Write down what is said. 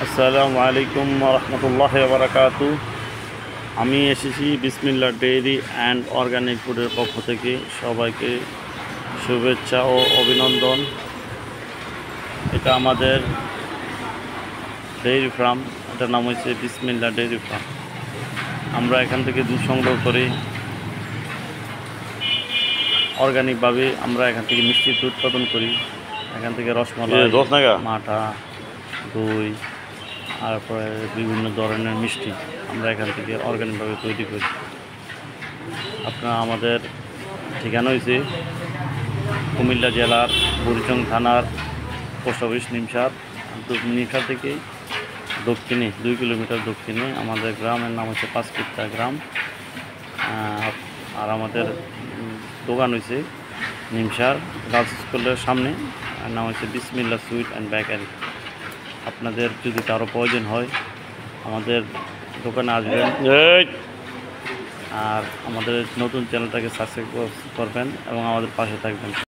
আসসালামু আলাইকুম রহমতুল্লাহ বারাকাতু। আমি এসেছি বিসমিল্লাহ ডেইরি অ্যান্ড অর্গানিক ফুডের পক্ষ থেকে সবাইকে শুভেচ্ছা ও অভিনন্দন। এটা আমাদের ডেইরি ফার্ম, এটার নাম হচ্ছে বিসমিল্লাহ ডেইরি ফার্ম। আমরা এখান থেকে দুধ সংগ্রহ করি অর্গানিকভাবে। আমরা এখান থেকে মিষ্টি দুধ উৎপাদন করি। এখান থেকে রসমালাই, মাঠা, দই, তারপরে বিভিন্ন ধরনের মিষ্টি আমরা এখান থেকে অর্গানিকভাবে তৈরি করি। আপনার আমাদের ঠিকানা হয়েছে কুমিল্লা জেলার বুড়িচং থানার পোস্ট অফিস নিমসার। নিমসার থেকে দক্ষিণে 2 কিলোমিটার দক্ষিণে আমাদের গ্রামের নাম হচ্ছে পাঁচকিত্তা গ্রাম। আর আমাদের দোকান হয়েছে নিমসার গার্লস স্কুলের সামনে, নাম হচ্ছে বিসমিল্লাহ সুইট অ্যান্ড বেকারি। আপনাদের যদি কারো প্রয়োজন হয় আমাদের দোকানে আসবেন, আর আমাদের নতুন চ্যানেলটাকে সাবস্ক্রাইব করবেন এবং আমাদের পাশে থাকবেন।